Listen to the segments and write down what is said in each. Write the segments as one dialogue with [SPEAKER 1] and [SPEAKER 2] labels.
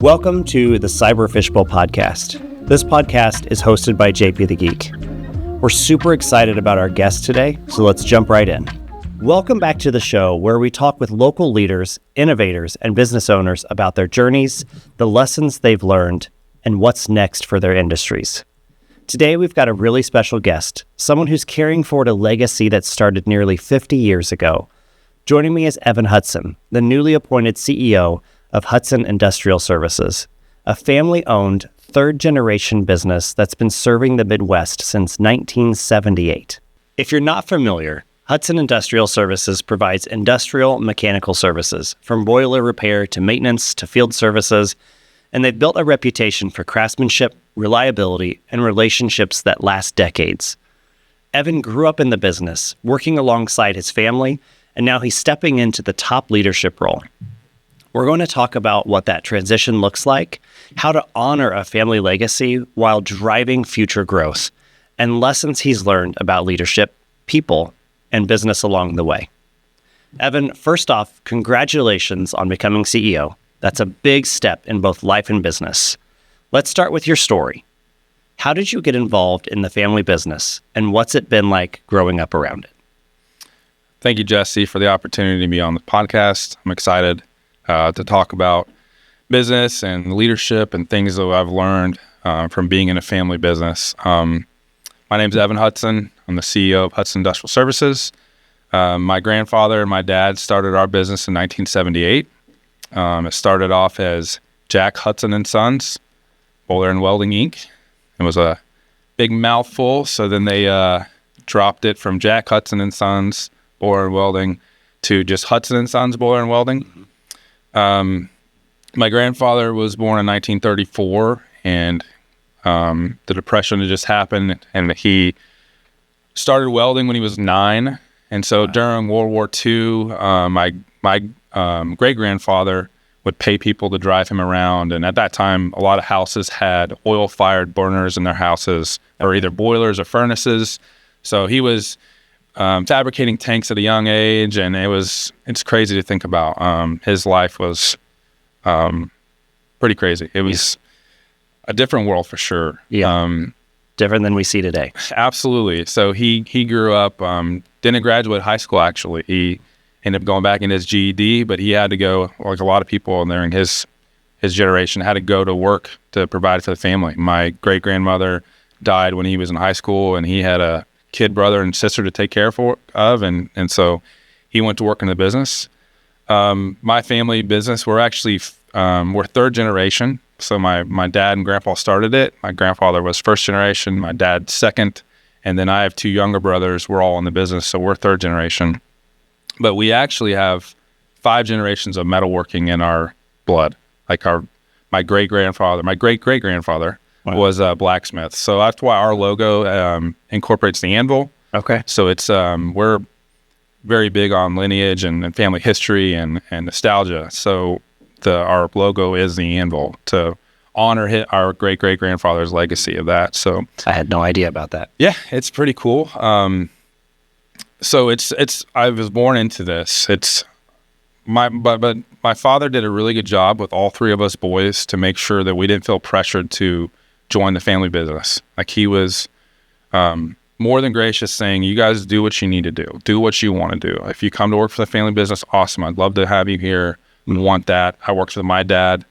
[SPEAKER 1] Welcome to the Cyber Fishbowl podcast. This podcast is hosted by JP the Geek. We're super excited about our guest today, so let's jump right in. Welcome back to the show where we talk with local leaders, innovators, and business owners about their journeys, the lessons they've learned, and what's next for their industries. Today, we've got a really special guest, someone who's carrying forward a legacy that started nearly 50 years ago. Joining me is Evan Hutson, the newly appointed CEO of Hutson Industrial Services, a family-owned, third-generation business that's been serving the Midwest since 1978. If you're not familiar, Hutson Industrial Services provides industrial mechanical services, from boiler repair to maintenance to field services, and they've built a reputation for craftsmanship, reliability, and relationships that last decades. Evan grew up in the business, working alongside his family, and now he's stepping into the top leadership role. We're going to talk about what that transition looks like, how to honor a family legacy while driving future growth, and lessons he's learned about leadership, people, and business along the way. Evan, first off, congratulations on becoming CEO. That's a big step in both life and business. Let's start with your story. How did you get involved in the family business, and what's it been like growing up around it?
[SPEAKER 2] Thank you, Jesse, for the opportunity to be on the podcast. I'm excited to talk about business and leadership and things that I've learned from being in a family business. My name is Evan Hutson. I'm the CEO of Hutson Industrial Services. My grandfather and my dad started our business in 1978. It started off as Jack Hutson and Sons, Boiler and Welding Inc. It was a big mouthful, so then they dropped it from Jack Hutson and Sons, Boiler and Welding, to just Hutson and Sons, Boiler and Welding. My grandfather was born in 1934, and the Depression had just happened, and he started welding when he was 9. And so during World War II, my great-grandfather would pay people to drive him around. And at that time, a lot of houses had oil-fired burners in their houses, or either boilers or furnaces. So he was fabricating tanks at a young age, and it's crazy to think about. His life was pretty crazy. It was a different world for sure.
[SPEAKER 1] Yeah, different than we see today.
[SPEAKER 2] Absolutely. So he grew up, didn't graduate high school actually. He ended up going back in his GED, but he had to go, like a lot of people during his generation, had to go to work to provide for the family. My great-grandmother died when he was in high school, and he had a kid brother and sister to take care of, and so he went to work in the business. My family business, we're third generation. So my dad and grandpa started it. My grandfather was first generation, my dad second, and then I have 2 younger brothers. We're all in the business, so we're third generation. But we actually have 5 generations of metalworking in our blood. Like my great-great-grandfather was a blacksmith. So that's why our logo incorporates the anvil.
[SPEAKER 1] Okay.
[SPEAKER 2] So it's we're very big on lineage and family history and nostalgia. So our logo is the anvil to honor our great-great-grandfather's legacy of that. So
[SPEAKER 1] I had no idea about that.
[SPEAKER 2] Yeah, it's pretty cool. So I was born into this. But my father did a really good job with all 3 of us boys to make sure that we didn't feel pressured to join the family business. Like, he was more than gracious, saying, you guys do what you need to do what you want to do. If you come to work for the family business, awesome, I'd love to have you here. We want that. I worked with my dad.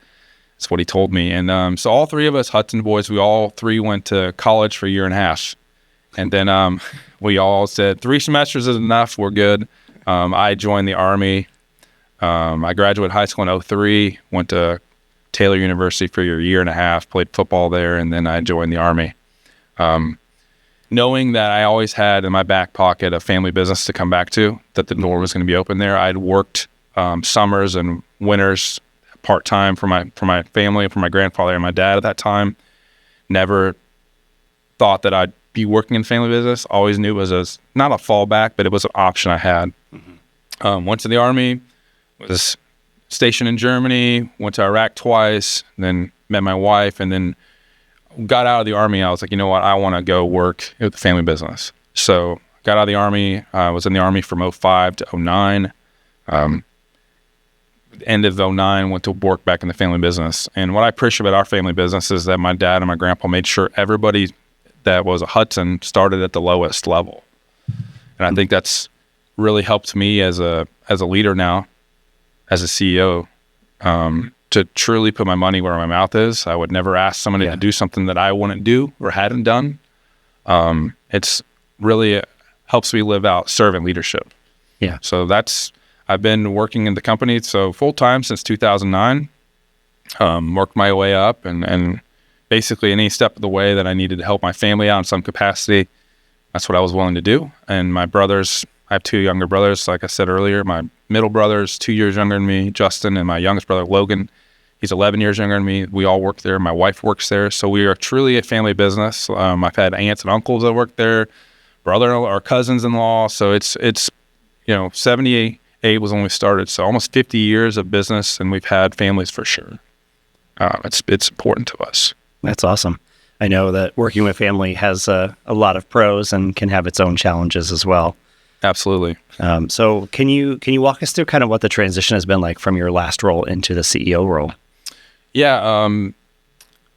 [SPEAKER 2] That's what he told me. And so all 3 of us Hutson boys, we all 3 went to college for a year and a half, and then we all said 3 semesters is enough, we're good. I joined the Army. I graduated high school in 2003, went to Taylor University for a year and a half, played football there, and then I joined the Army. Knowing that I always had in my back pocket a family business to come back to, that the door was going to be open there. I'd worked summers and winters part-time for my family, for my grandfather and my dad at that time. Never thought that I'd be working in family business. Always knew it was not a fallback, but it was an option I had. Mm-hmm. Went to the Army, was stationed in Germany, went to Iraq twice, then met my wife, and then got out of the Army. I was like, you know what, I want to go work with the family business. So got out of the Army. I was in the Army from 2005 to 2009. end of '09, went to work back in the family business. And what I appreciate about our family business is that my dad and my grandpa made sure everybody that was a Hutson started at the lowest level. And I think that's really helped me as a leader now, as a CEO, to truly put my money where my mouth is. I would never ask somebody to do something that I wouldn't do or hadn't done. It's really helps me live out servant leadership.
[SPEAKER 1] Yeah.
[SPEAKER 2] So I've been working in the company full time since 2009. Worked my way up, and basically any step of the way that I needed to help my family out in some capacity, that's what I was willing to do. And my brothers, I have 2 younger brothers, like I said earlier. My middle brother's 2 years younger than me, Justin, and my youngest brother, Logan. He's 11 years younger than me. We all work there. My wife works there. So we are truly a family business. I've had aunts and uncles that work there, brother or cousins-in-law. So it's 78 was when we started. So almost 50 years of business, and we've had families for sure. It's important to us.
[SPEAKER 1] That's awesome. I know that working with family has a lot of pros and can have its own challenges as well.
[SPEAKER 2] Absolutely.
[SPEAKER 1] So can you walk us through kind of what the transition has been like from your last role into the CEO role?
[SPEAKER 2] Yeah.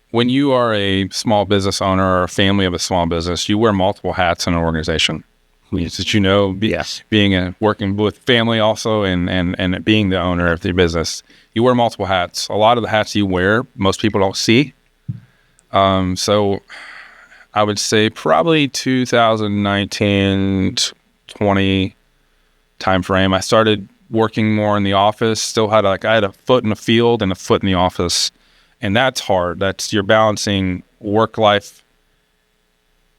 [SPEAKER 2] When you are a small business owner or a family of a small business, you wear multiple hats in an organization. Being working with family also and being the owner of the business, you wear multiple hats. A lot of the hats you wear, most people don't see. So I would say probably 2019, 20 timeframe, I started working more in the office. Still had I had a foot in the field and a foot in the office, and that's hard. You're balancing work life.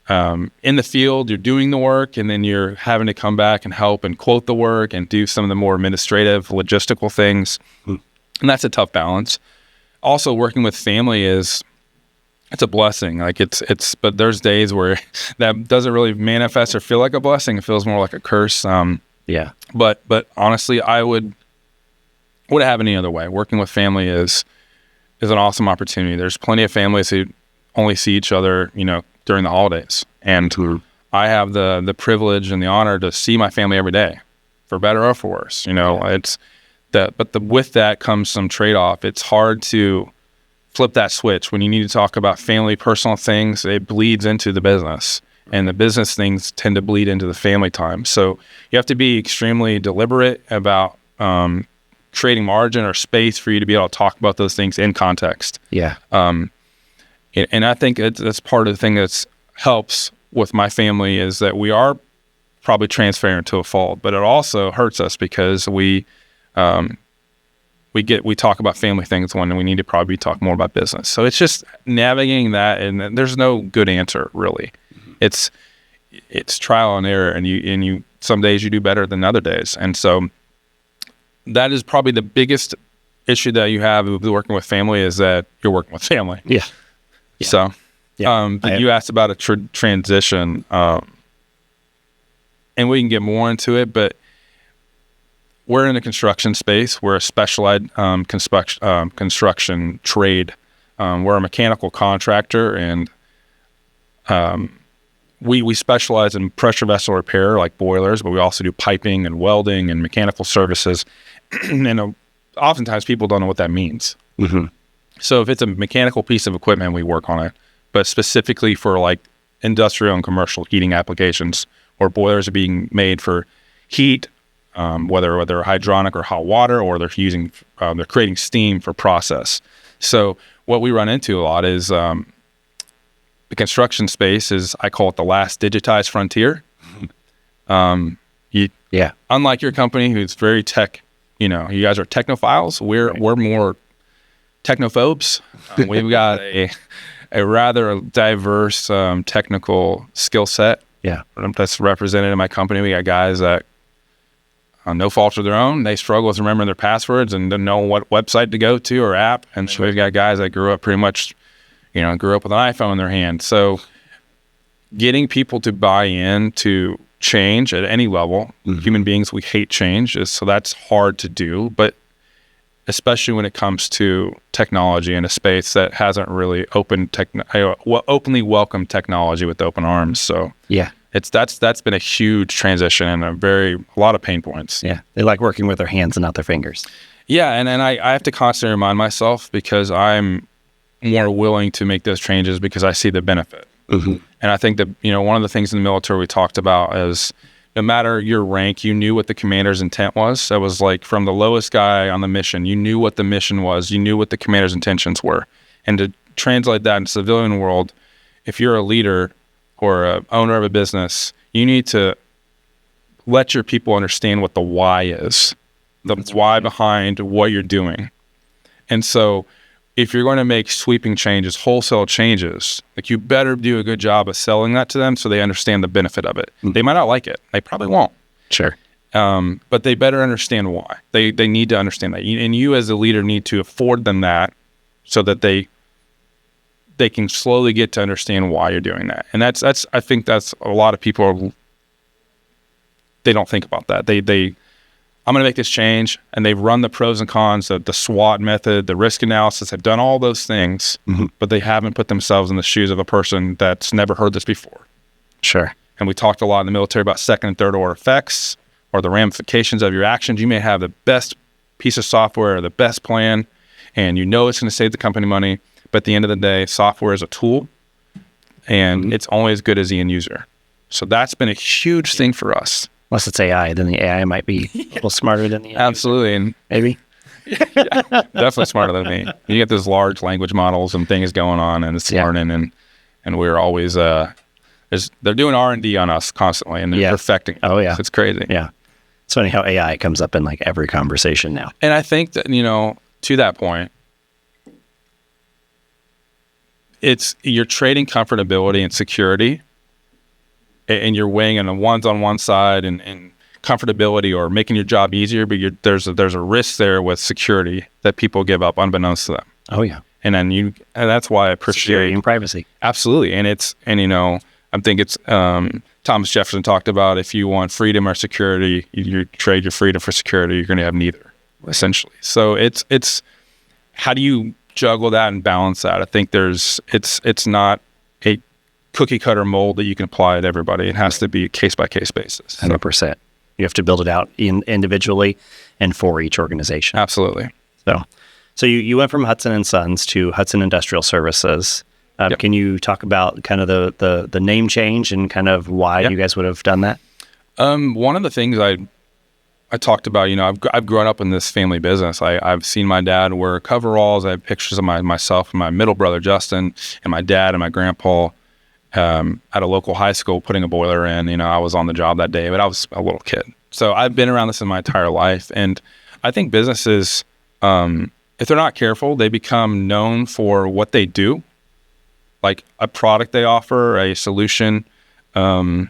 [SPEAKER 2] In the field, you're doing the work, and then you're having to come back and help and quote the work and do some of the more administrative, logistical things. And that's a tough balance. Also, working with family it's a blessing. But there's days where that doesn't really manifest or feel like a blessing. It feels more like a curse. But honestly, I wouldn't have any other way. Working with family is an awesome opportunity. There's plenty of families who only see each other, during the holidays. And I have the privilege and the honor to see my family every day, for better or for worse. With that comes some trade-off. It's hard to flip that switch when you need to talk about family, personal things. It bleeds into the business, and the business things tend to bleed into the family time. So you have to be extremely deliberate about creating margin or space for you to be able to talk about those things in context.
[SPEAKER 1] Yeah.
[SPEAKER 2] And I think that's part of the thing that helps with my family is that we are probably transparent to a fault, but it also hurts us because we talk about family things when we need to probably talk more about business. So it's just navigating that, and there's no good answer really. It's trial and error, and you some days you do better than other days, and so that is probably the biggest issue that you have with working with family is that you're working with family.
[SPEAKER 1] Yeah.
[SPEAKER 2] So, you asked about a transition, and we can get more into it, but we're in the construction space. We're a specialized construction trade. We're a mechanical contractor, and we specialize in pressure vessel repair, like boilers, but we also do piping and welding and mechanical services. And oftentimes people don't know what that means. Mm-hmm. So if it's a mechanical piece of equipment, we work on it. But specifically for like industrial and commercial heating applications, where boilers are being made for heat, whether hydronic or hot water, or they're creating steam for process. So what we run into a lot is the construction space is, I call it the last digitized frontier. Unlike your company, who's very tech, you guys are technophiles. We're more technophobes. We've got a rather diverse technical skill set. Yeah, that's represented in my company. We got guys that, no fault of their own, they struggle with remembering their passwords and don't know what website to go to or app. And so we've got guys that grew up with an iPhone in their hand. So getting people to buy in to change at any level, human beings, we hate change, so that's hard to do. But especially when it comes to technology in a space that hasn't really openly welcomed technology with open arms. So yeah, that's been a huge transition and a lot of pain points. Yeah, they like working with their hands and not their fingers. Yeah, and I have to constantly remind myself, because I'm more willing to make those changes because I see the benefit.
[SPEAKER 1] Mm-hmm.
[SPEAKER 2] And I think that, one of the things in the military we talked about is no matter your rank, you knew what the commander's intent was. That was like from the lowest guy on the mission, you knew what the mission was, you knew what the commander's intentions were. And to translate that in civilian world, if you're a leader or a owner of a business, you need to let your people understand what the why is, the why behind what you're doing. And so if you're going to make sweeping changes, wholesale changes, like you better do a good job of selling that to them so they understand the benefit of it. They might not like it. They probably won't.
[SPEAKER 1] Sure.
[SPEAKER 2] But they better understand why. They need to understand that. And you as a leader need to afford them that so that they can slowly get to understand why you're doing that. And that's I think that's a lot of people they don't think about that. I'm going to make this change, and they've run the pros and cons, the SWOT method, the risk analysis. They've done all those things, but they haven't put themselves in the shoes of a person that's never heard this before.
[SPEAKER 1] Sure.
[SPEAKER 2] And we talked a lot in the military about second and third order effects or the ramifications of your actions. You may have the best piece of software or the best plan, and it's going to save the company money. But at the end of the day, software is a tool, and it's only as good as the end user. So that's been a huge thing for us.
[SPEAKER 1] Unless it's AI, then the AI might be a little smarter than the
[SPEAKER 2] Absolutely. And
[SPEAKER 1] maybe.
[SPEAKER 2] Yeah, definitely smarter than me. You get those large language models and things going on, and it's learning, and we're always they're doing R&D on us constantly, and they're perfecting.
[SPEAKER 1] Oh yeah,
[SPEAKER 2] it's crazy.
[SPEAKER 1] Yeah, it's funny how AI comes up in like every conversation now.
[SPEAKER 2] And I think that to that point, you're trading comfortability and security, and you're weighing in the ones on one side and comfortability or making your job easier, but there's a risk there with security that people give up unbeknownst to them.
[SPEAKER 1] Oh yeah.
[SPEAKER 2] And that's why I appreciate
[SPEAKER 1] security and privacy.
[SPEAKER 2] Absolutely. And I think it's Thomas Jefferson talked about, if you want freedom or security, you trade your freedom for security, you're going to have neither, essentially. So it's how do you juggle that and balance that? I think it's not a cookie cutter mold that you can apply to everybody. It has to be a case by case basis.
[SPEAKER 1] 100%. You have to build it out individually and for each organization.
[SPEAKER 2] Absolutely.
[SPEAKER 1] So you went from Hutson and Sons to Hutson Industrial Services.
[SPEAKER 2] Yep.
[SPEAKER 1] Can you talk about kind of the name change and kind of why you guys would have done that?
[SPEAKER 2] One of the things I talked about, I've grown up in this family business. I've seen my dad wear coveralls. I have pictures of myself and my middle brother Justin and my dad and my grandpa at a local high school putting a boiler in. I was on the job that day, but I was a little kid. So I've been around this in my entire life. And I think businesses, if they're not careful, they become known for what they do, like a product they offer, a solution, and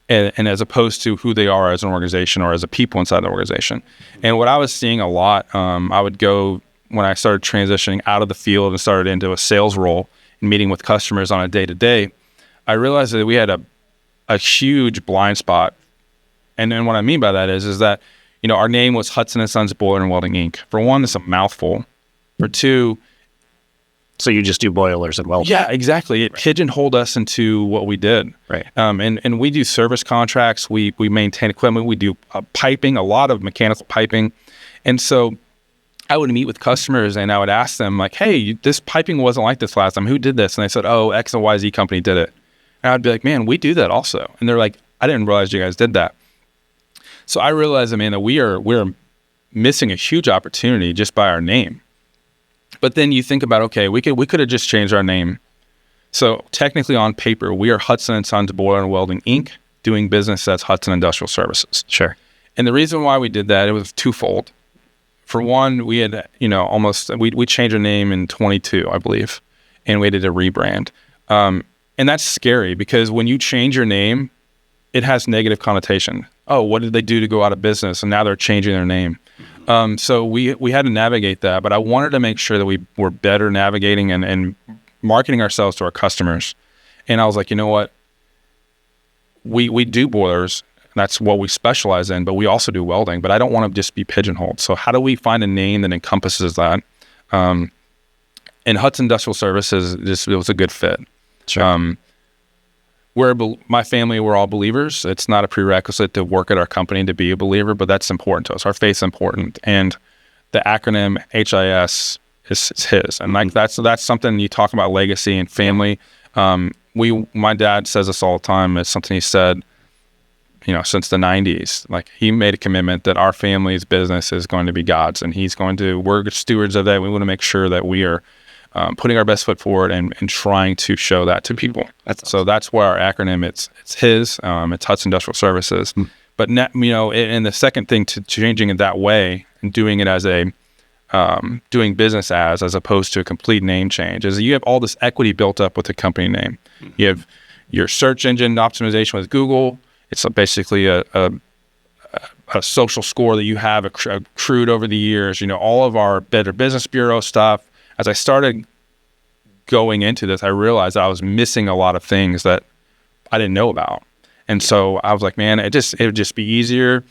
[SPEAKER 2] as opposed to who they are as an organization or as a people inside the organization. And what I was seeing a lot, I would go when I started transitioning out of the field and started into a sales role and meeting with customers on a day-to-day, I realized that we had a huge blind spot. And then what I mean by that is that, our name was Hutson & Sons Boiler and Welding, Inc. For one, it's a mouthful. For two...
[SPEAKER 1] So you just do boilers and welding?
[SPEAKER 2] Yeah, exactly. It pigeonholed us into what we did.
[SPEAKER 1] Right.
[SPEAKER 2] And we do service contracts. We maintain equipment. We do piping, a lot of mechanical piping. And so I would meet with customers and I would ask them like, hey, this piping wasn't like this last time. Who did this? And they said, oh, X and Y Z company did it. And I'd be like, man, we do that also. And they're like, I didn't realize you guys did that. So I realized, that we're missing a huge opportunity just by our name. But then you think about, okay, we could have just changed our name. So technically on paper, we are Hutson & Sons Boiler and Welding, Inc., doing business as Hutson Industrial Services.
[SPEAKER 1] Sure.
[SPEAKER 2] And the reason why we did that, it was twofold. For one, we had, we changed our name in 22, I believe, and we did a rebrand. And that's scary because when you change your name, it has negative connotation. Oh, what did they do to go out of business? And now they're changing their name. So we had to navigate that, but I wanted to make sure that we were better navigating and marketing ourselves to our customers. And I was like, you know what? We do boilers. That's what we specialize in, but we also do welding, but I don't want to just be pigeonholed. So how do we find a name that encompasses that? And Hutson Industrial Services, it was a good fit.
[SPEAKER 1] Sure.
[SPEAKER 2] My family, we're all believers. It's not a prerequisite to work at our company to be a believer, but that's important to us. Our faith's important. And the acronym HIS is his. And like that's something you talk about legacy and family. My dad says this all the time. It's something he said, since the 90s. Like he made a commitment that our family's business is going to be God's, and we're stewards of that. We want to make sure that we are putting our best foot forward and trying to show that to people. So that's where our acronym, it's his, it's Hutson Industrial Services. But and the second thing to changing it that way and doing it as doing business as opposed to a complete name change is you have all this equity built up with the company name. You have your search engine optimization with Google. It's basically a social score that you have accrued over the years. All of our Better Business Bureau stuff. As I started going into this, I realized I was missing a lot of things that I didn't know about. And so I was like, man, it would just be easier.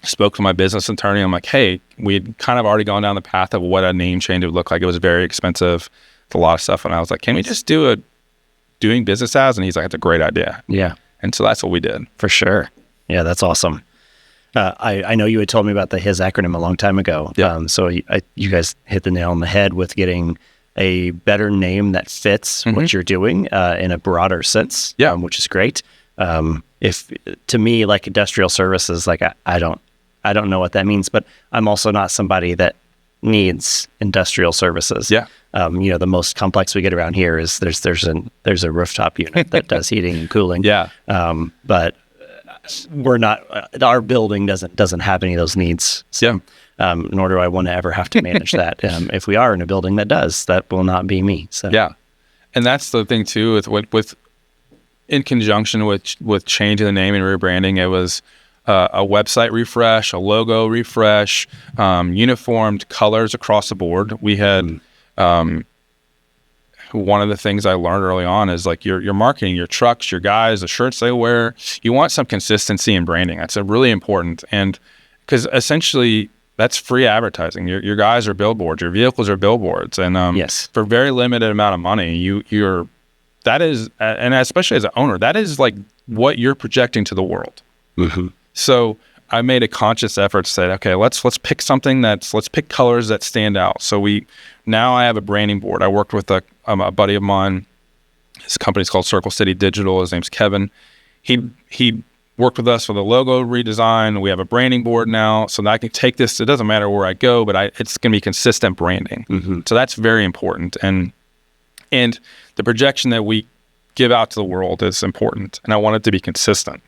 [SPEAKER 2] I spoke to my business attorney. I'm like, hey, we'd kind of already gone down the path of what a name change would look like. It was very expensive. It's a lot of stuff. And I was like, can we just do a doing business as? And he's like, it's a great idea.
[SPEAKER 1] Yeah.
[SPEAKER 2] And so that's what we did.
[SPEAKER 1] For sure. Yeah, that's awesome. I know you had told me about the HIS acronym a long time ago.
[SPEAKER 2] Yeah.
[SPEAKER 1] So you guys hit the nail on the head with getting a better name that fits what you're doing in a broader sense, which is great. If to me, like industrial services, like I don't know what that means, but I'm also not somebody that needs industrial services.
[SPEAKER 2] Yeah.
[SPEAKER 1] The most complex we get around here is there's a rooftop unit that does heating and cooling.
[SPEAKER 2] Yeah.
[SPEAKER 1] But we're not, our building doesn't have any of those needs. So, nor do I want to ever have to manage that. If we are in a building that does, that will not be me. So
[SPEAKER 2] yeah. And that's the thing too, with in conjunction with changing the name and rebranding, it was a website refresh, a logo refresh, uniformed colors across the board. We had one of the things I learned early on is like your marketing, your trucks, your guys, the shirts they wear, you want some consistency in branding. That's really important. And because essentially that's free advertising. Your guys are billboards, your vehicles are billboards. And
[SPEAKER 1] yes,
[SPEAKER 2] for very limited amount of money, that is, and especially as an owner, that is like what you're projecting to the world.
[SPEAKER 1] Mm-hmm.
[SPEAKER 2] So I made a conscious effort to say, okay, let's pick something let's pick colors that stand out. So now I have a branding board. I worked with a buddy of mine. His company's called Circle City Digital. His name's Kevin. He worked with us for the logo redesign. We have a branding board now, so that I can take this. It doesn't matter where I go, but it's going to be consistent branding.
[SPEAKER 1] Mm-hmm.
[SPEAKER 2] So that's very important. And the projection that we give out to the world is important, and I want it to be consistent.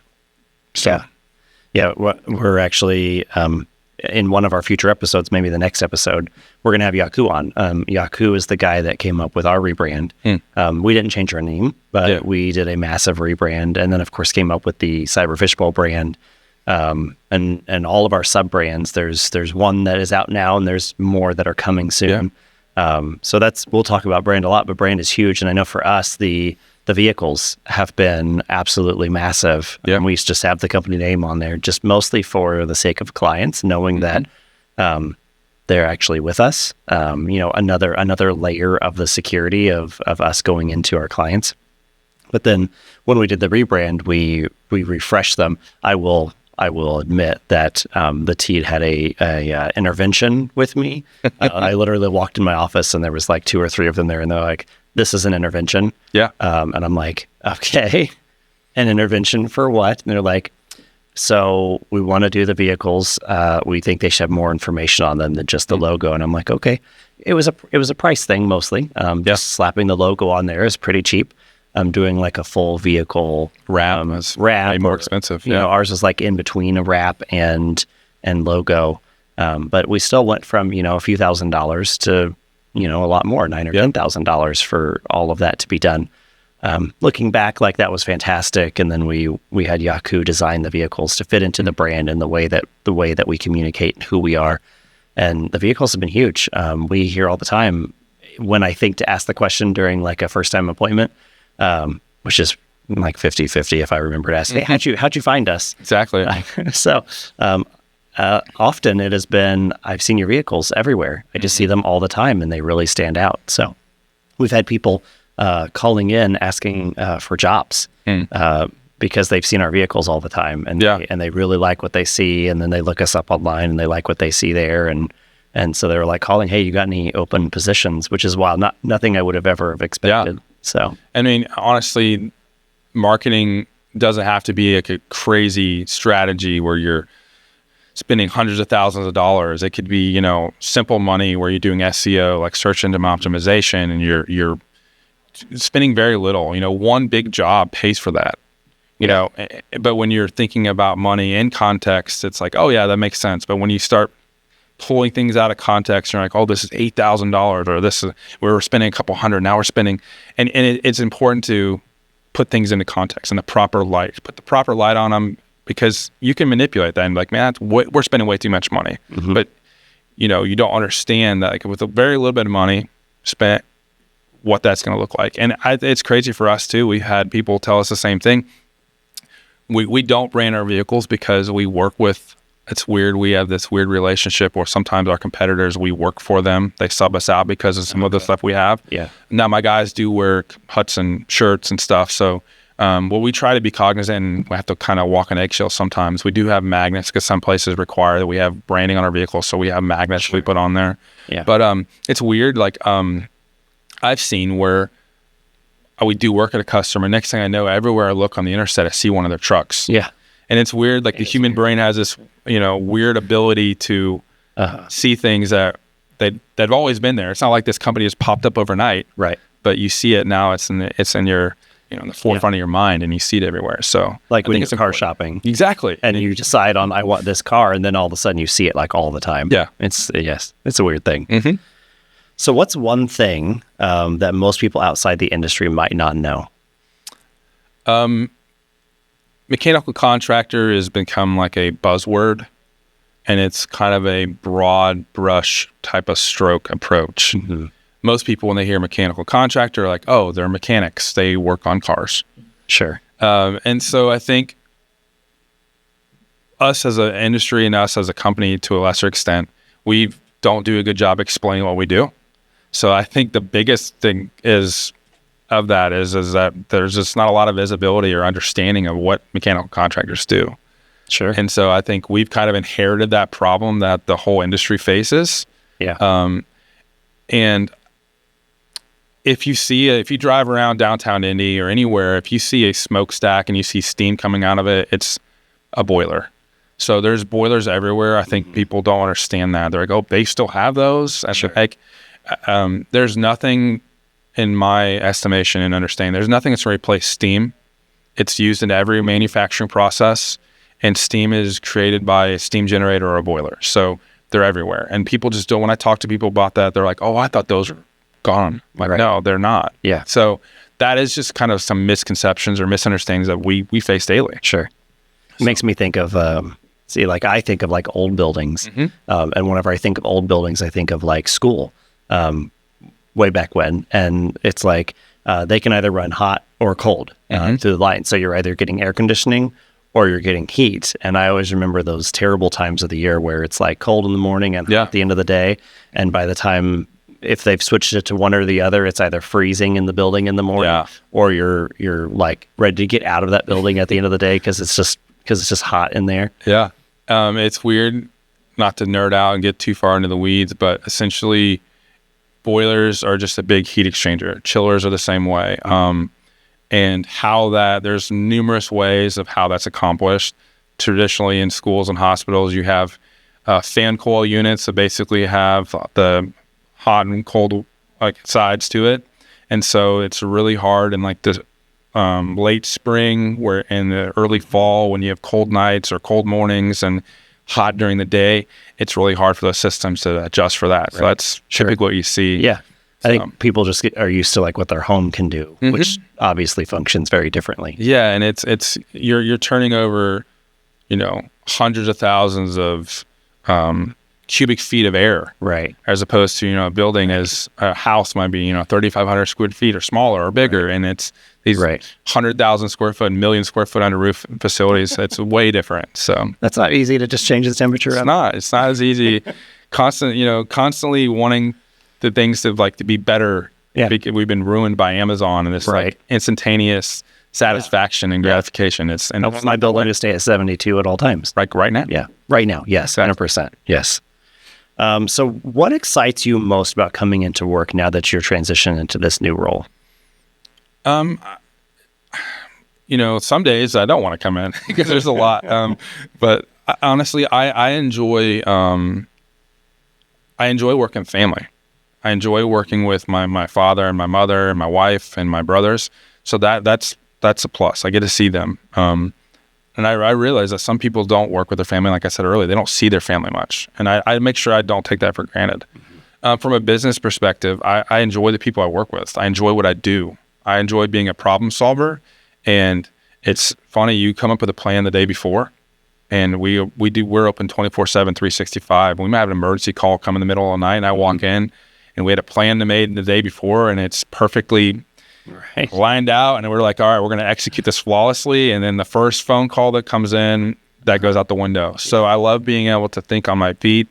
[SPEAKER 2] So.
[SPEAKER 1] Yeah, we're actually, in one of our future episodes, maybe the next episode, we're going to have Yaku on. Yaku is the guy that came up with our rebrand. We didn't change our name, but we did a massive rebrand, and then, of course, came up with the Cyber Fishbowl brand. And all of our sub-brands, there's one that is out now, and there's more that are coming soon. So we'll talk about brand a lot, but brand is huge. And I know for us, the vehicles have been absolutely massive.
[SPEAKER 2] Yeah.
[SPEAKER 1] And we just have the company name on there, just mostly for the sake of clients, knowing that they're actually with us. Another layer of the security of us going into our clients. But then when we did the rebrand, we refreshed them. I will admit that the team had a intervention with me. I literally walked in my office and there was like 2 or 3 of them there, and they're like, "This is an intervention."
[SPEAKER 2] Yeah.
[SPEAKER 1] And I'm like, "Okay, an intervention for what?" And they're like, "So we want to do the vehicles. We think they should have more information on them than just the logo." And I'm like, "Okay." It was a price thing mostly. Just slapping the logo on there is pretty cheap. Doing like a full vehicle
[SPEAKER 2] wrap is
[SPEAKER 1] way
[SPEAKER 2] more expensive.
[SPEAKER 1] You know, ours is like in between a wrap and logo. But we still went from, a few $1,000s to, a lot more, $9,000 or $10,000 for all of that to be done. Looking back, like that was fantastic. And then we had Yaku design the vehicles to fit into the brand and the way that we communicate and who we are. And the vehicles have been huge. We hear all the time when I think to ask the question during like a first time appointment, which is like 50-50 if I remember to ask, "Hey, how'd you find us?"
[SPEAKER 2] Exactly.
[SPEAKER 1] So often it has been, I've seen your vehicles everywhere. I just see them all the time and they really stand out. So we've had people calling in asking for jobs because they've seen our vehicles all the time and they really like what they see, and then they look us up online and they like what they see there, and And so they were like calling, hey, you got any open positions, which is wild. Nothing I would have ever have expected.
[SPEAKER 2] Yeah.
[SPEAKER 1] So,
[SPEAKER 2] I mean, honestly, marketing doesn't have to be like a crazy strategy where you're spending hundreds of thousands of dollars. It could be, simple money where you're doing SEO, like search engine optimization, and you're spending very little. One big job pays for that. But when you're thinking about money in context, it's like, oh yeah, that makes sense. But when you start pulling things out of context, you're like, oh, this is $8,000, or this is, we were spending a couple hundred, now we're spending, and it's important to put things into context in the proper light, put the proper light on them, because you can manipulate that and be like, man, we're spending way too much money. Mm-hmm. But you don't understand that, like, with a very little bit of money spent, what that's going to look like. And it's crazy for us too. We had people tell us the same thing. We don't brand our vehicles because we work with, it's weird. We have this weird relationship where sometimes our competitors, we work for them. They sub us out because of some of the stuff we have.
[SPEAKER 1] Yeah.
[SPEAKER 2] Now my guys do wear Hutson shirts and stuff. So, we try to be cognizant, and we have to kind of walk on eggshells sometimes. We do have magnets because some places require that we have branding on our vehicles. So we have magnets we put on there.
[SPEAKER 1] Yeah.
[SPEAKER 2] But, it's weird. Like, I've seen where we do work at a customer. Next thing I know, everywhere I look on the interstate, I see one of their trucks.
[SPEAKER 1] Yeah.
[SPEAKER 2] And it's weird. Like, the human brain has this, weird ability to see things that they've always been there. It's not like this company has popped up overnight.
[SPEAKER 1] Right.
[SPEAKER 2] But you see it now. It's in your, in the forefront of your mind, and you see it everywhere. So
[SPEAKER 1] like when you're car shopping.
[SPEAKER 2] Exactly.
[SPEAKER 1] And you decide on, I want this car, and then all of a sudden you see it like all the time.
[SPEAKER 2] Yeah.
[SPEAKER 1] It's a weird thing.
[SPEAKER 2] Mm-hmm.
[SPEAKER 1] So what's one thing that most people outside the industry might not know?
[SPEAKER 2] Mechanical contractor has become like a buzzword, and it's kind of a broad brush type of stroke approach. Mm-hmm. Most people, when they hear mechanical contractor, are like, oh, they're mechanics. They work on cars.
[SPEAKER 1] Sure.
[SPEAKER 2] And so I think us as an industry and us as a company, to a lesser extent, we don't do a good job explaining what we do. So I think the biggest thing is that there's just not a lot of visibility or understanding of what mechanical contractors do.
[SPEAKER 1] Sure.
[SPEAKER 2] And so I think we've kind of inherited that problem that the whole industry faces.
[SPEAKER 1] Yeah.
[SPEAKER 2] And if you drive around downtown Indy or anywhere, if you see a smokestack and you see steam coming out of it, it's a boiler. So there's boilers everywhere. I think people don't understand that. They're like, oh, they still have those?
[SPEAKER 1] Sure.
[SPEAKER 2] There's nothing, in my estimation and understanding, there's nothing that's going to replace steam. It's used in every manufacturing process, and steam is created by a steam generator or a boiler. So they're everywhere. And people just don't, when I talk to people about that, they're like, oh, I thought those were gone. Like, right. No, they're not.
[SPEAKER 1] Yeah.
[SPEAKER 2] So that is just kind of some misconceptions or misunderstandings that we face daily.
[SPEAKER 1] Sure. It makes me think of, I think of like old buildings. Mm-hmm. And whenever I think of old buildings, I think of like school. Way back when, and it's like they can either run hot or cold through the line. So you're either getting air conditioning or you're getting heat. And I always remember those terrible times of the year where it's like cold in the morning and hot at the end of the day. And by the time, if they've switched it to one or the other, it's either freezing in the building in the morning or you're like ready to get out of that building at the end of the day because it's just hot in there.
[SPEAKER 2] Yeah. It's weird, not to nerd out and get too far into the weeds, but essentially boilers are just a big heat exchanger. Chillers are the same way. And there's numerous ways of how that's accomplished. Traditionally in schools and hospitals, you have fan coil units that basically have the hot and cold sides to it. And so it's really hard in like the late spring, where in the early fall, when you have cold nights or cold mornings and hot during the day, it's really hard for those systems to adjust for that. Right. So that's typically what you see.
[SPEAKER 1] Yeah. I think people just are used to like what their home can do, which obviously functions very differently.
[SPEAKER 2] Yeah. And it's you're turning over, hundreds of thousands of cubic feet of air.
[SPEAKER 1] Right.
[SPEAKER 2] As opposed to, a building as a house might be, 3,500 square feet or smaller or bigger. Right. And it's these 100,000 square foot, million square foot under roof facilities. It's way different. So
[SPEAKER 1] that's not easy to just change the temperature.
[SPEAKER 2] It's not as easy. Constantly wanting the things to be better. Yeah. We've been ruined by Amazon and this instantaneous satisfaction and gratification. I
[SPEAKER 1] want my building to stay at 72 at all times.
[SPEAKER 2] Like right now?
[SPEAKER 1] Yeah. Right now. Yes. 100%. Yes. So what excites you most about coming into work now that you're transitioning into this new role?
[SPEAKER 2] Some days I don't want to come in because there's a lot. But honestly, I enjoy working with family. I enjoy working with my father and my mother and my wife and my brothers. So that's a plus. I get to see them. And I realize that some people don't work with their family. Like I said earlier, they don't see their family much. And I make sure I don't take that for granted. From a business perspective, I enjoy the people I work with. I enjoy what I do. I enjoy being a problem solver. And it's funny, you come up with a plan the day before, and we're open 24/7, 365. We might have an emergency call come in the middle of the night, and I walk in, and we had a plan made the day before, and it's perfectly lined out, and we're like, all right, we're going to execute this flawlessly. And then the first phone call that comes in, that goes out the window. So I love being able to think on my feet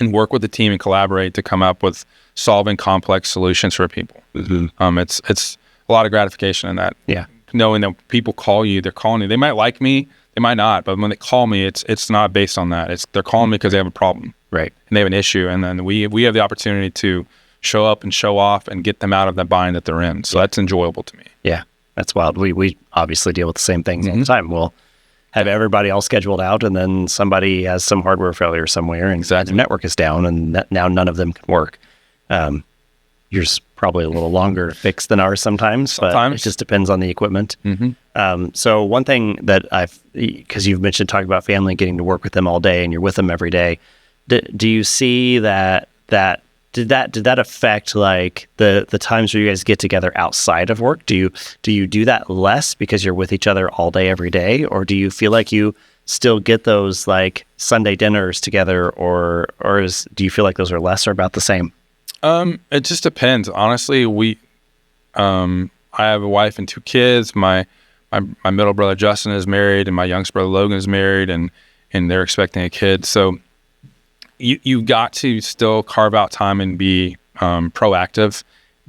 [SPEAKER 2] and work with the team and collaborate to come up with solving complex solutions for people. It's a lot of gratification in that.
[SPEAKER 1] Yeah.
[SPEAKER 2] Knowing that people call you, they're calling you. They might like me, they might not, but when they call me, it's not based on that. They're calling me because they have a problem,
[SPEAKER 1] right? And
[SPEAKER 2] they have an issue, and then we have the opportunity to show up and show off and get them out of that bind that they're in. So that's enjoyable to me.
[SPEAKER 1] Yeah, that's wild. We obviously deal with the same things all the time. We'll have everybody all scheduled out, and then somebody has some hardware failure somewhere, and the network is down, and now none of them can work. Yours probably a little longer to fix than ours sometimes, but it just depends on the equipment. So one thing that because you've mentioned talking about family, getting to work with them all day, and you're with them every day. Do you see that did that affect like the times where you guys get together outside of work? Do you do that less because you're with each other all day every day, or do you feel like you still get those like Sunday dinners together, or do you feel like those are less or about the same?
[SPEAKER 2] It just depends. Honestly, I have a wife and 2 kids. My middle brother Justin is married, and my youngest brother Logan is married, and they're expecting a kid. So you got to still carve out time and be proactive,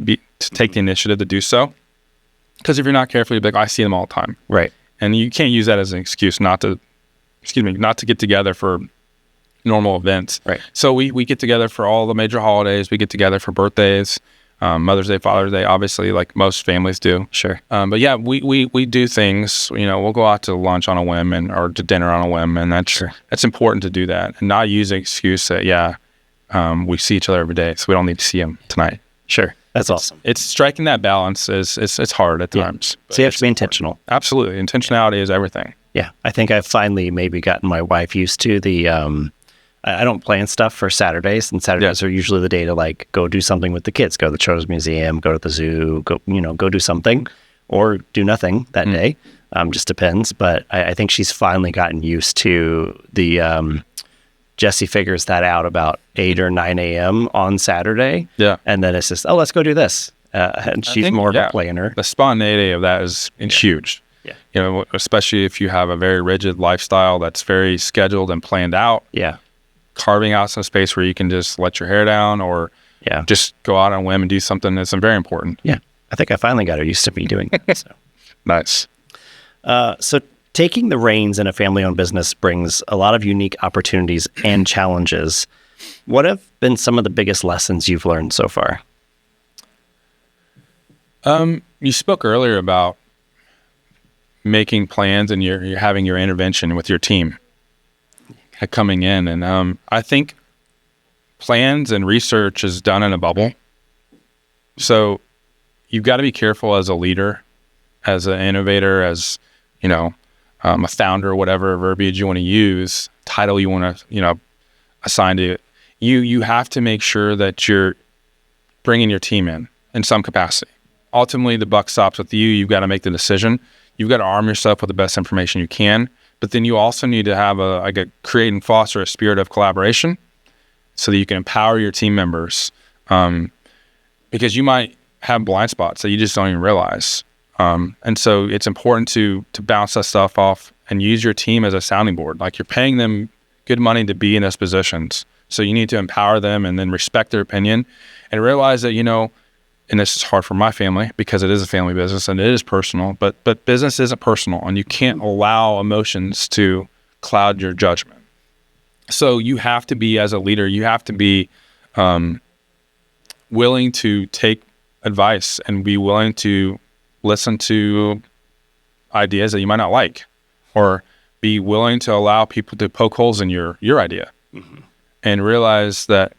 [SPEAKER 2] to take the initiative to do so. Because if you're not careful, you'll be like, I see them all the time,
[SPEAKER 1] right?
[SPEAKER 2] And you can't use that as an excuse not to get together for normal events.
[SPEAKER 1] Right.
[SPEAKER 2] So we get together for all the major holidays. We get together for birthdays, Mother's Day, Father's Day, obviously, like most families do.
[SPEAKER 1] Sure.
[SPEAKER 2] But yeah, we do things, we'll go out to lunch on a whim or to dinner on a whim. And that's important to do that and not use an excuse that, we see each other every day, so we don't need to see them tonight.
[SPEAKER 1] Sure. That's awesome.
[SPEAKER 2] It's striking that balance it's hard at times.
[SPEAKER 1] So you have to be intentional.
[SPEAKER 2] Absolutely. Intentionality is everything.
[SPEAKER 1] Yeah. I think I've finally maybe gotten my wife used to the, I don't plan stuff for Saturdays, and Saturdays are usually the day to like go do something with the kids, go to the Children's Museum, go to the zoo, go do something, or do nothing that day. Just depends. But I think she's finally gotten used to the, Jesse figures that out about 8 or 9 a.m. on Saturday.
[SPEAKER 2] Yeah.
[SPEAKER 1] And then it's just, let's go do this. And she's more of a planner.
[SPEAKER 2] The spontaneity of that is huge. Yeah. Especially if you have a very rigid lifestyle that's very scheduled and planned out.
[SPEAKER 1] Yeah.
[SPEAKER 2] Carving out some space where you can just let your hair down or just go out on a whim and do something that's very important.
[SPEAKER 1] Yeah. I think I finally got her used to me doing that. So.
[SPEAKER 2] Nice.
[SPEAKER 1] So taking the reins in a family-owned business brings a lot of unique opportunities and challenges. What have been some of the biggest lessons you've learned so far?
[SPEAKER 2] You spoke earlier about making plans and you're having your intervention with your team coming in. And I think plans and research is done in a bubble. So you've got to be careful as a leader, as an innovator, as, a founder, whatever verbiage you want to use, title you want to, assign to it. You have to make sure that you're bringing your team in some capacity. Ultimately, the buck stops with you. You've got to make the decision. You've got to arm yourself with the best information you can. But then you also need to have create and foster a spirit of collaboration so that you can empower your team members. Because you might have blind spots that you just don't even realize. And so it's important to bounce that stuff off and use your team as a sounding board. Like, you're paying them good money to be in those positions. So you need to empower them and then respect their opinion and realize that, and this is hard for my family because it is a family business and it is personal, but business isn't personal, and you can't allow emotions to cloud your judgment. So you have to be, as a leader, you have to be willing to take advice and be willing to listen to ideas that you might not like, or be willing to allow people to poke holes in your idea, and realize that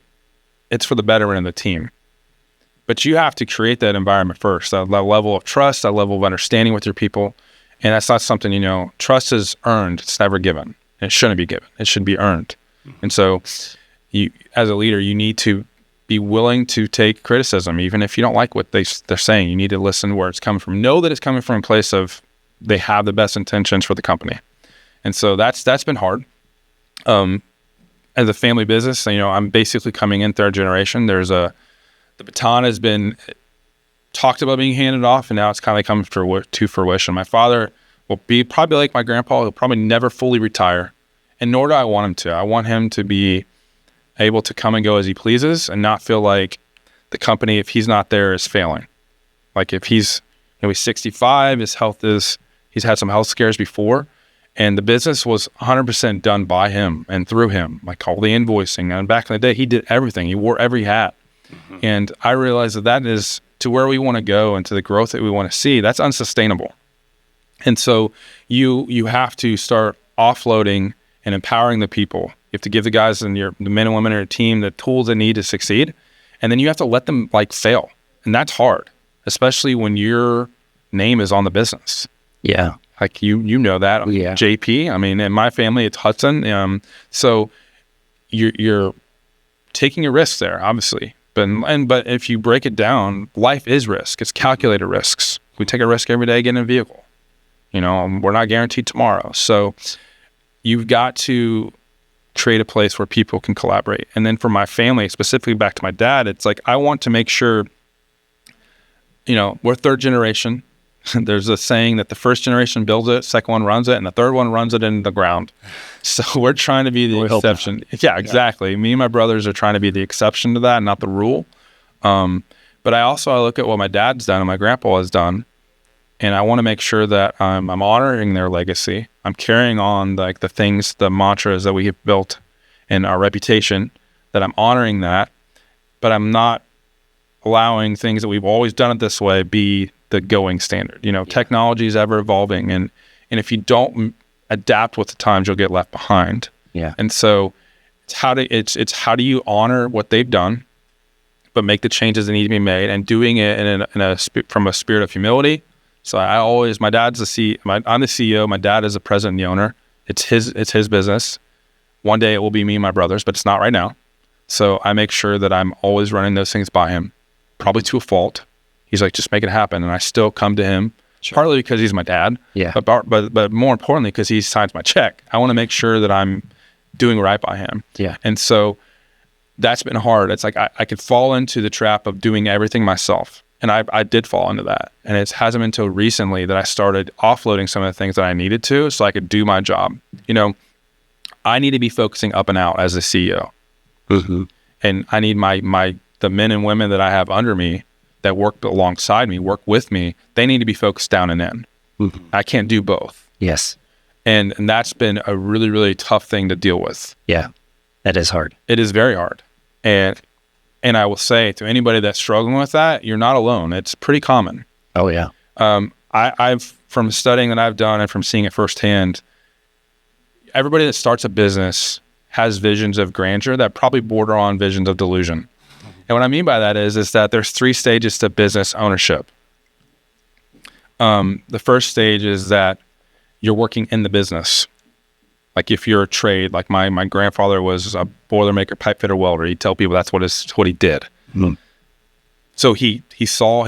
[SPEAKER 2] it's for the betterment of the team. But you have to create that environment first, that level of trust, that level of understanding with your people. And that's not something, trust is earned. It's never given. It shouldn't be given. It should be earned. And so you, as a leader, you need to be willing to take criticism, even if you don't like what they're saying. You need to listen where it's coming from. Know that it's coming from a place of they have the best intentions for the company. And so that's been hard. As a family business, I'm basically coming in third generation. The baton has been talked about being handed off, and now it's kind of coming to fruition. My father will be probably like my grandpa. He'll probably never fully retire, and nor do I want him to. I want him to be able to come and go as he pleases and not feel like the company, if he's not there, is failing. Like if he's 65, he's had some health scares before, and the business was 100% done by him and through him, like all the invoicing. And back in the day, he did everything. He wore every hat. And I realized that is to where we want to go and to the growth that we want to see. That's unsustainable. And so you have to start offloading and empowering the people. You have to give the guys and the men and women in your team the tools they need to succeed. And then you have to let them fail. And that's hard, especially when your name is on the business.
[SPEAKER 1] Yeah.
[SPEAKER 2] Like you know that.
[SPEAKER 1] Yeah.
[SPEAKER 2] JP. I mean, in my family, it's Hutson. So you're taking a risk there, obviously. But if you break it down, life is risk. It's calculated risks. We take a risk every day getting in a vehicle. We're not guaranteed tomorrow. So you've got to create a place where people can collaborate. And then for my family, specifically back to my dad, it's like I want to make sure, we're third generation. There's a saying that the first generation builds it, second one runs it, and the third one runs it in the ground. So we're trying to be the exception. Yeah, exactly. Yeah. Me and my brothers are trying to be the exception to that, not the rule. But I look at what my dad's done and my grandpa has done, and I want to make sure that I'm honoring their legacy. I'm carrying on the things, the mantras that we have built and our reputation, that I'm honoring that, but I'm not allowing things that we've always done it this way be the going standard. Technology is ever evolving, and if you don't adapt with the times, you'll get left behind. Yeah. And so it's how do you honor what they've done, but make the changes that need to be made, and doing it from a spirit of humility. So my dad's I'm the CEO. My dad is the president and the owner. It's his business. One day it will be me and my brothers, but it's not right now. So I make sure that I'm always running those things by him, probably to a fault. He's like, just make it happen. And I still come to him, partly because he's my dad, but more importantly, because he signs my check. I want to make sure that I'm doing right by him. Yeah. And so that's been hard. It's like I could fall into the trap of doing everything myself. And I did fall into that. And it hasn't been until recently that I started offloading some of the things that I needed to so I could do my job. I need to be focusing up and out as a CEO. Mm-hmm. And I need the men and women that I have under me that work alongside me, work with me, they need to be focused down and in. Mm-hmm. I can't do both. Yes. And that's been a really, really tough thing to deal with. Yeah, that is hard. It is very hard. And I will say to anybody that's struggling with that, you're not alone. It's pretty common. Oh, yeah. I've from studying that I've done and from seeing it firsthand, everybody that starts a business has visions of grandeur that probably border on visions of delusion. And what I mean by that is that there's 3 stages to business ownership. The first stage is that you're working in the business. Like if you're a trade, like my grandfather was a boilermaker, pipe fitter, welder. He'd tell people that's what he did. Mm. So he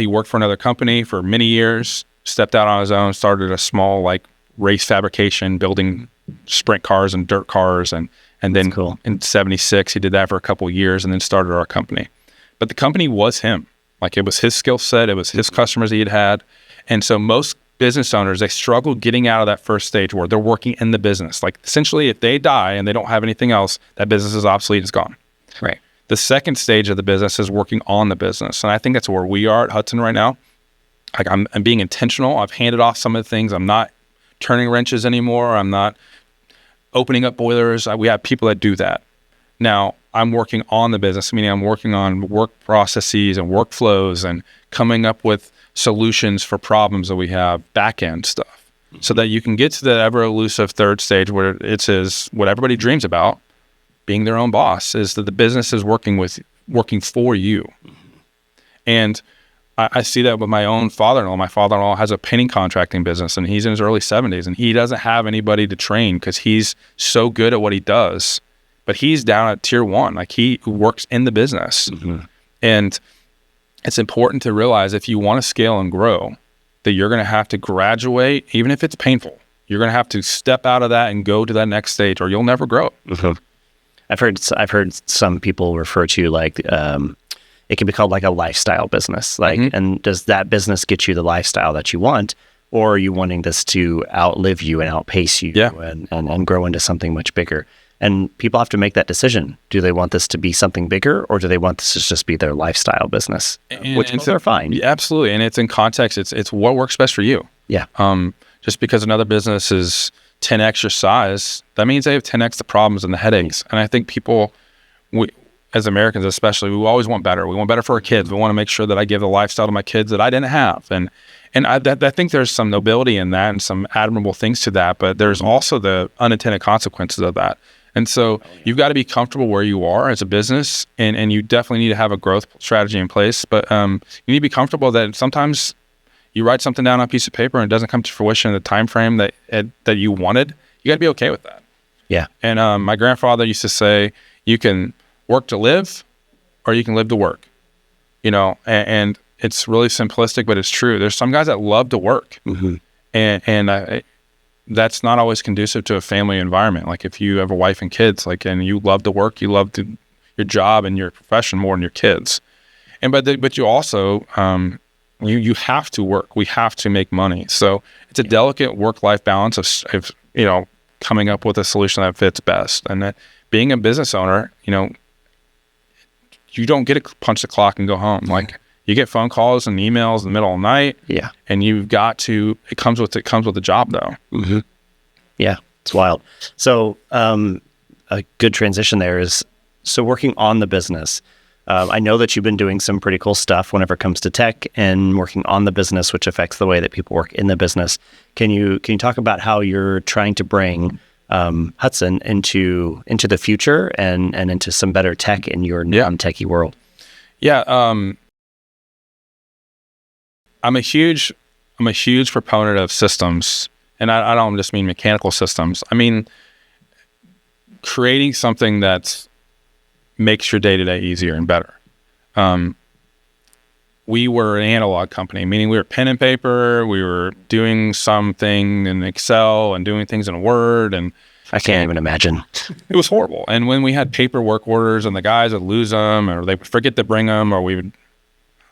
[SPEAKER 2] worked for another company for many years, stepped out on his own, started a small race fabrication, building sprint cars and dirt cars. And then cool. In 76, he did that for a couple of years and then started our company. But the company was him. It was his skill set. It was his customers he had. And so most business owners, they struggle getting out of that first stage where they're working in the business. Essentially, if they die and they don't have anything else, that business is obsolete, it's gone. Right. The second stage of the business is working on the business. And I think that's where we are at Hutson right now. I'm being intentional. I've handed off some of the things. I'm not turning wrenches anymore. I'm not opening up boilers. We have people that do that. Now, I'm working on the business, meaning I'm working on work processes and workflows and coming up with solutions for problems that we have, back-end stuff, so that you can get to the ever-elusive third stage where it says what everybody dreams about, being their own boss, is that the business is working for you. And I see that with my own father-in-law. My father-in-law has a painting contracting business, and he's in his early 70s, and he doesn't have anybody to train because he's so good at what he does. But he's down at tier 1, like he works in the business. And it's important to realize if you want to scale and grow, that you're going to have to graduate, even if it's painful. You're going to have to step out of that and go to that next stage, or you'll never grow.
[SPEAKER 1] I've heard some people refer to like it can be called like a lifestyle business. Like, and does that business get you the lifestyle that you want, or are you wanting this to outlive you and outpace you and grow into something much bigger? And people have to make that decision. Do they want this to be something bigger, or do they want this to just be their lifestyle business? Which both are fine.
[SPEAKER 2] Yeah, absolutely. And it's in context. It's what works best for you.
[SPEAKER 1] Yeah.
[SPEAKER 2] Just because another business is 10x your size, that means they have 10x the problems and the headaches. And I think people, as Americans especially, we always want better. We want better for our kids. We want to make sure that I give the lifestyle to my kids that I didn't have. And I think there's some nobility in that and some admirable things to that, but there's also the unintended consequences of that. And so you've got to be comfortable where you are as a business, and you definitely need to have a growth strategy in place. But you need to be comfortable that sometimes you write something down on a piece of paper and it doesn't come to fruition in the time frame that you wanted. You got to be okay with that.
[SPEAKER 1] Yeah.
[SPEAKER 2] And my grandfather used to say, you can work to live, or you can live to work. And it's really simplistic, but it's true. There's some guys that love to work, and that's not always conducive to a family environment. Like if you have a wife and kids, and you love to work, you love your job and your profession more than your kids. But you also, you have to work. We have to make money. So it's a delicate work-life balance of coming up with a solution that fits best. And that being a business owner, you don't get to punch the clock and go home. Like you get phone calls and emails in the middle of the night.
[SPEAKER 1] Yeah.
[SPEAKER 2] And you've got to, it comes with the job though.
[SPEAKER 1] Yeah. It's wild. So, a good transition there is, so working on the business, I know that you've been doing some pretty cool stuff whenever it comes to tech and working on the business, which affects the way that people work in the business. Can you talk about how you're trying to bring Hutson into the future and into some better tech in your non-techie world?
[SPEAKER 2] Yeah. I'm a huge proponent of systems, and I don't just mean mechanical systems. I mean creating something that makes your day-to-day easier and better. We were an analog company, meaning we were pen and paper. We were doing something in Excel and doing things in Word, and
[SPEAKER 1] I can't even imagine.
[SPEAKER 2] It was horrible. And when we had paperwork orders and the guys would lose them, or they would forget to bring them, or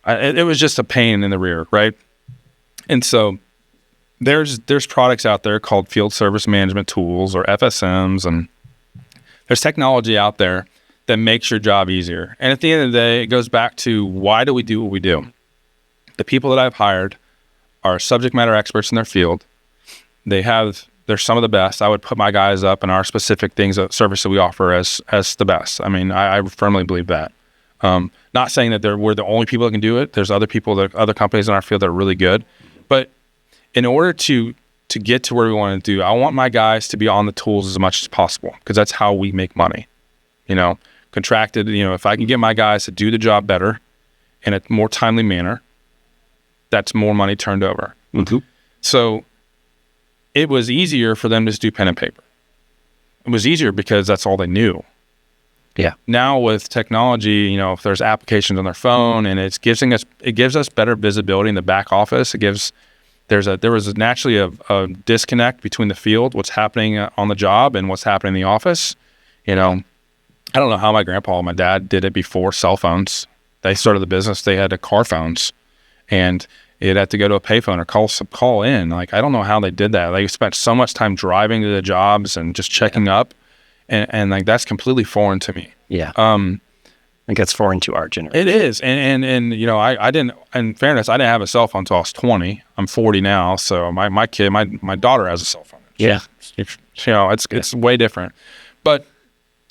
[SPEAKER 2] it was just a pain in the rear, right? And so there's products out there called field service management tools, or FSMs, and there's technology out there that makes your job easier. And at the end of the day, it goes back to, why do we do what we do? The people that I've hired are subject matter experts in their field. They're some of the best. I would put my guys up in our specific things, service that we offer as the best. I mean, I firmly believe that. Not saying that we're the only people that can do it. There's other companies in our field that are really good. But in order to get to where we want to do, I want my guys to be on the tools as much as possible, because that's how we make money. Contracted, if I can get my guys to do the job better in a more timely manner, that's more money turned over. So it was easier for them to just do pen and paper. It was easier because that's all they knew.
[SPEAKER 1] Yeah.
[SPEAKER 2] Now with technology, if there's applications on their phone, and it gives us better visibility in the back office. There was naturally a disconnect between the field, what's happening on the job, and what's happening in the office. I don't know how my grandpa and my dad did it before cell phones. They started the business, they had car phones, and you'd have to go to a payphone or call in. Like, I don't know how they did that. They spent so much time driving to the jobs and just checking up, and like that's completely foreign to me.
[SPEAKER 1] Yeah. I think that's foreign to our generation.
[SPEAKER 2] It is, and I didn't. In fairness, I didn't have a cell phone until I was 20. I'm 40 now, so my daughter has a cell phone.
[SPEAKER 1] Yeah.
[SPEAKER 2] It's way different. But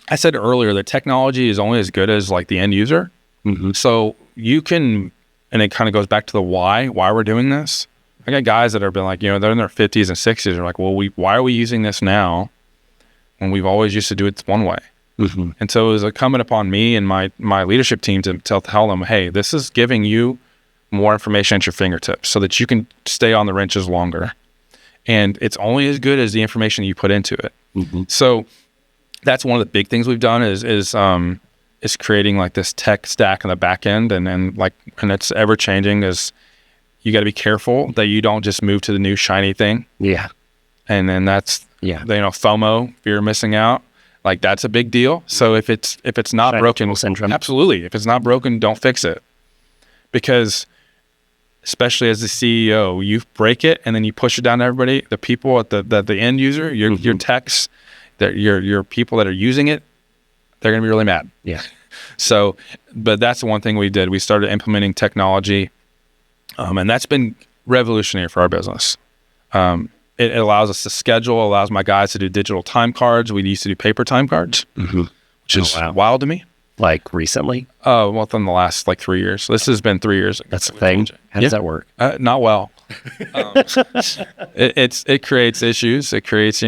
[SPEAKER 2] I said earlier that technology is only as good as like the end user.
[SPEAKER 1] Mm-hmm.
[SPEAKER 2] So you can, and it kind of goes back to the why we're doing this. I got guys that have been like, they're in their 50s and 60s. They're like, well, why are we using this now when we've always used to do it one way?
[SPEAKER 1] Mm-hmm.
[SPEAKER 2] And so it was incumbent upon me and my leadership team to tell them, hey, this is giving you more information at your fingertips so that you can stay on the wrenches longer. And it's only as good as the information you put into it.
[SPEAKER 1] Mm-hmm.
[SPEAKER 2] So that's one of the big things we've done is creating like this tech stack in the back end, and it's ever changing. Is you got to be careful that you don't just move to the new shiny thing.
[SPEAKER 1] Yeah.
[SPEAKER 2] And then that's FOMO, fear of missing out. Like that's a big deal. So if it's not
[SPEAKER 1] Shiny
[SPEAKER 2] broken,
[SPEAKER 1] tool syndrome.
[SPEAKER 2] Absolutely. If it's not broken, don't fix it. Because especially as the CEO, you break it and then you push it down to everybody. The people at the end user, your techs, that your people that are using it, they're going to be really mad.
[SPEAKER 1] Yeah.
[SPEAKER 2] So, but that's the one thing we did. We started implementing technology, and that's been revolutionary for our business. It allows us to schedule, allows my guys to do digital time cards. We used to do paper time cards, which is wild to me.
[SPEAKER 1] Like recently?
[SPEAKER 2] Within the last 3 years. This has been 3 years.
[SPEAKER 1] That's the thing. How does that work?
[SPEAKER 2] Not well. It creates issues. It creates,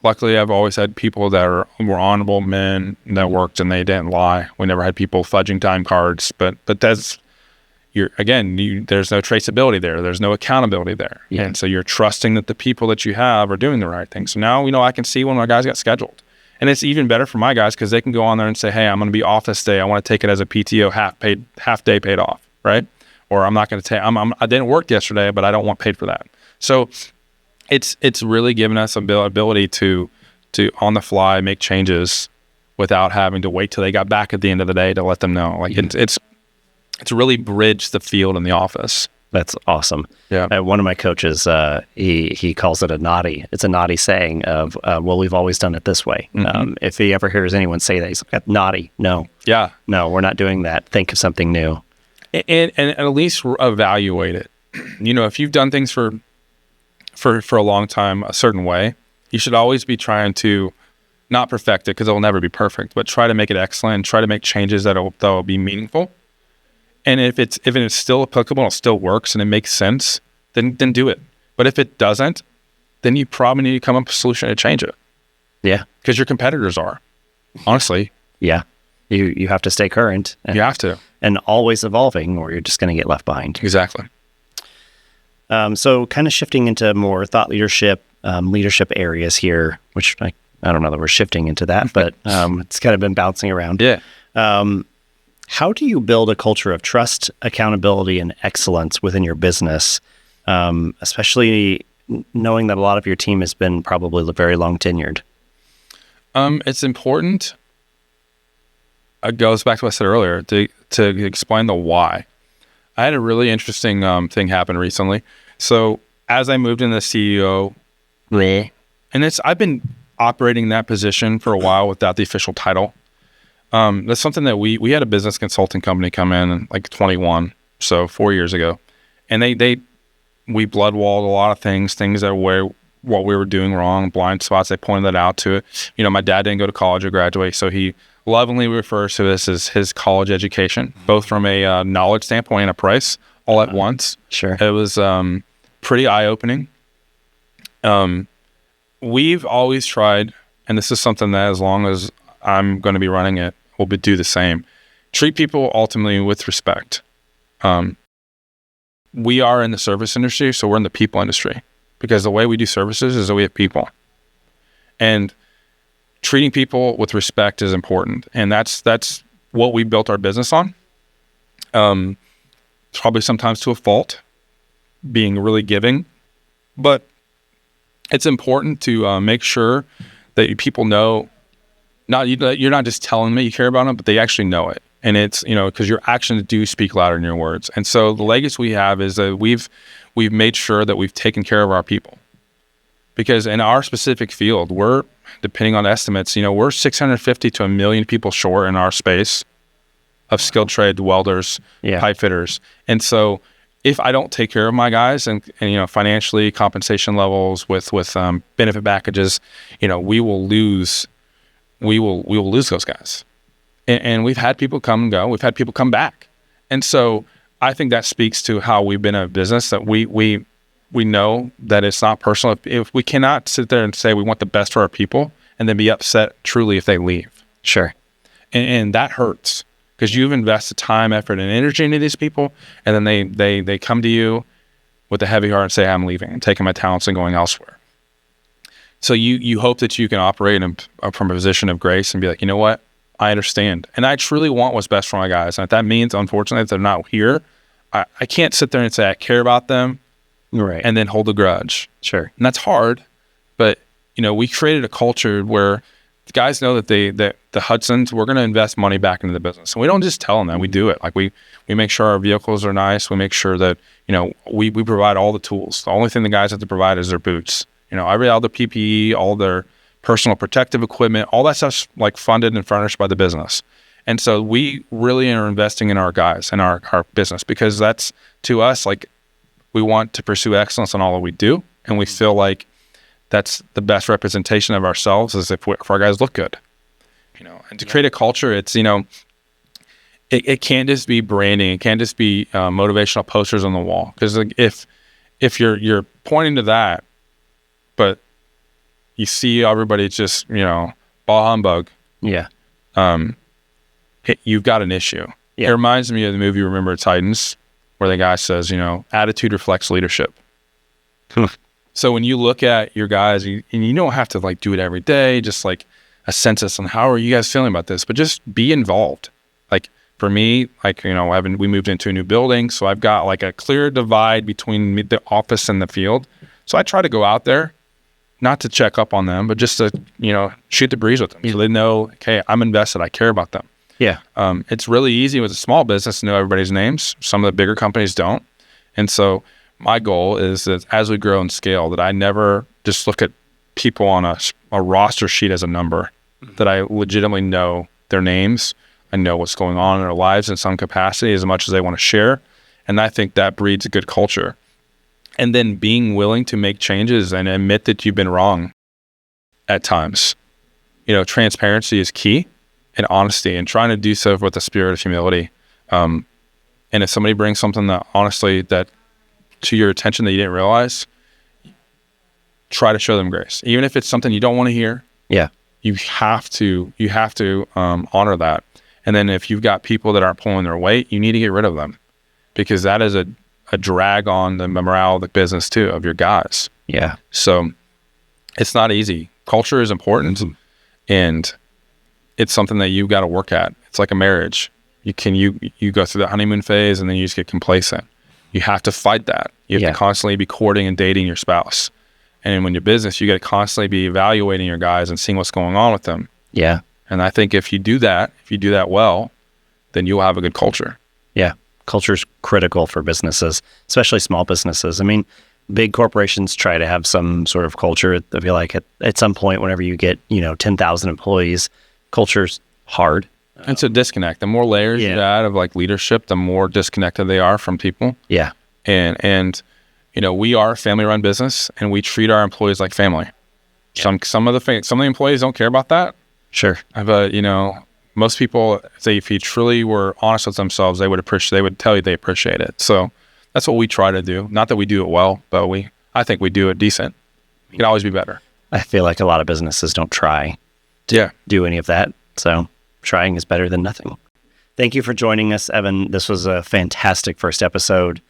[SPEAKER 2] luckily I've always had people that were honorable men that worked and they didn't lie. We never had people fudging time cards, but that's, there's no traceability there. There's no accountability there.
[SPEAKER 1] Yeah.
[SPEAKER 2] And so you're trusting that the people that you have are doing the right thing. So now, I can see when my guys got scheduled. And it's even better for my guys because they can go on there and say, hey, I'm going to be off this day. I want to take it as a PTO half day paid off, right? Or I'm not going to take, I didn't work yesterday, but I don't want paid for that. So it's really given us ability to on the fly make changes without having to wait till they got back at the end of the day to let them know. It's really bridged the field in the office.
[SPEAKER 1] That's awesome.
[SPEAKER 2] Yeah.
[SPEAKER 1] One of my coaches, he calls it a naughty. It's a naughty saying of, well, we've always done it this way.
[SPEAKER 2] Mm-hmm.
[SPEAKER 1] If he ever hears anyone say that, he's like, naughty. No.
[SPEAKER 2] Yeah.
[SPEAKER 1] No, we're not doing that. Think of something new.
[SPEAKER 2] And at least evaluate it. If you've done things for a long time a certain way, you should always be trying to not perfect it because it'll never be perfect, but try to make it excellent and try to make changes that'll be meaningful. And if it's still applicable and it still works and it makes sense, then do it. But if it doesn't, then you probably need to come up with a solution to change it.
[SPEAKER 1] Yeah.
[SPEAKER 2] Because your competitors are, honestly.
[SPEAKER 1] Yeah. You have to stay current.
[SPEAKER 2] You have to.
[SPEAKER 1] And always evolving or you're just going to get left behind.
[SPEAKER 2] Exactly.
[SPEAKER 1] So kind of shifting into more thought leadership areas here, which I don't know that we're shifting into that, but it's kind of been bouncing around.
[SPEAKER 2] Yeah.
[SPEAKER 1] How do you build a culture of trust, accountability, and excellence within your business, especially knowing that a lot of your team has been probably very long tenured?
[SPEAKER 2] It's important. It goes back to what I said earlier to explain the why. I had a really interesting thing happen recently. So as I moved into the CEO, and I've been operating that position for a while without the official title. That's something that we had a business consulting company come in 21, so 4 years ago, and we blood walled a lot of things that were what we were doing wrong, blind spots. They pointed that out to it. My dad didn't go to college or graduate, so he lovingly refers to this as his college education, both from a knowledge standpoint and a price all at once.
[SPEAKER 1] Sure.
[SPEAKER 2] It was pretty eye-opening. We've always tried, and this is something that as long as I'm going to be running it, we'll do the same. Treat people ultimately with respect. We are in the service industry, so we're in the people industry because the way we do services is that we have people. And treating people with respect is important. And that's what we built our business on. Probably sometimes to a fault, being really giving. But it's important to make sure that people know, you're not just telling me you care about them, but they actually know it. And it's, because your actions do speak louder than your words. And so the legacy we have is that we've made sure that we've taken care of our people. Because in our specific field, we're, depending on estimates, we're 650 to 1 million people short in our space of skilled trade welders, pipe fitters. And so if I don't take care of my guys and financially, compensation levels with benefit packages, we will lose those guys. And we've had people come and go. We've had people come back. And so I think that speaks to how we've been a business, that we know that it's not personal. If we cannot sit there and say we want the best for our people and then be upset truly if they leave.
[SPEAKER 1] Sure.
[SPEAKER 2] And that hurts, because you've invested time, effort, and energy into these people, and then they come to you with a heavy heart and say, I'm leaving and taking my talents and going elsewhere. So you hope that you can operate from a position of grace and be like, you know what? I understand. And I truly want what's best for my guys. And if that means, unfortunately, if they're not here, I can't sit there and say I care about them,
[SPEAKER 1] right,
[SPEAKER 2] and then hold a grudge.
[SPEAKER 1] Sure.
[SPEAKER 2] And that's hard. But, we created a culture where the guys know that the Hutsons, we're going to invest money back into the business. And we don't just tell them that. We do it. Like we make sure our vehicles are nice. We make sure that, we provide all the tools. The only thing the guys have to provide is their boots. All the PPE, all their personal protective equipment, all that stuff's like funded and furnished by the business. And so we really are investing in our guys and our business, because that's, to us, like, we want to pursue excellence in all that we do. And we feel like that's the best representation of ourselves, is if our guys look good, and to create a culture, it's, it can't just be branding. It can't just be motivational posters on the wall. Because if you're pointing to that, but you see everybody just, ball humbug.
[SPEAKER 1] Yeah.
[SPEAKER 2] You've got an issue. Yeah. It reminds me of the movie Remember the Titans, where the guy says, attitude reflects leadership. So when you look at your guys, and you don't have to like do it every day, just like a census on how are you guys feeling about this, but just be involved. Like for me, like, we moved into a new building, so I've got like a clear divide between the office and the field. So I try to go out there, not to check up on them, but just to, shoot the breeze with them. So they know, okay, I'm invested. I care about them.
[SPEAKER 1] Yeah.
[SPEAKER 2] It's really easy with a small business to know everybody's names. Some of the bigger companies don't. And so my goal is that as we grow and scale, that I never just look at people on a roster sheet as a number, that I legitimately know their names. I know what's going on in their lives in some capacity as much as they want to share. And I think that breeds a good culture. And then being willing to make changes and admit that you've been wrong at times. Transparency is key, and honesty, and trying to do so with a spirit of humility. And if somebody brings something that honestly, that to your attention that you didn't realize, try to show them grace. Even if it's something you don't want to hear.
[SPEAKER 1] Yeah.
[SPEAKER 2] You have to honor that. And then if you've got people that aren't pulling their weight, you need to get rid of them, because that is a drag on the morale of the business too, of your guys.
[SPEAKER 1] Yeah.
[SPEAKER 2] So it's not easy. Culture is important, and it's something that you've got to work at. It's like a marriage. You go through the honeymoon phase, and then you just get complacent. You have to fight that. You have to constantly be courting and dating your spouse. And when you're business, you got to constantly be evaluating your guys and seeing what's going on with them.
[SPEAKER 1] Yeah.
[SPEAKER 2] And I think if you do that well, then you'll have a good culture.
[SPEAKER 1] Yeah. Culture's critical for businesses, especially small businesses. I mean, big corporations try to have some sort of culture. I feel like at some point, whenever you get, 10,000 employees, culture's hard.
[SPEAKER 2] It's a disconnect. The more layers you add of like leadership, the more disconnected they are from people.
[SPEAKER 1] Yeah.
[SPEAKER 2] And we are a family-run business, and we treat our employees like family. Yeah. Some of the employees don't care about that.
[SPEAKER 1] Sure.
[SPEAKER 2] But most people say if you truly were honest with themselves, they would tell you they appreciate it. So that's what we try to do. Not that we do it well, but I think we do it decent. We can always be better.
[SPEAKER 1] I feel like a lot of businesses don't try to do any of that. So trying is better than nothing. Thank you for joining us, Evan. This was a fantastic first episode.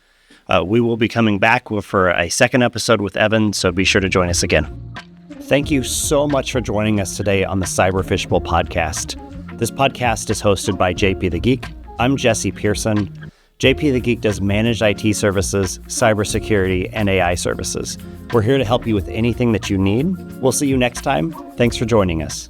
[SPEAKER 1] We will be coming back for a second episode with Evan, so be sure to join us again. Thank you so much for joining us today on the Cyber Fishbowl podcast. This podcast is hosted by JP the Geek. I'm Jesse Pearson. JP the Geek does managed IT services, cybersecurity, and AI services. We're here to help you with anything that you need. We'll see you next time. Thanks for joining us.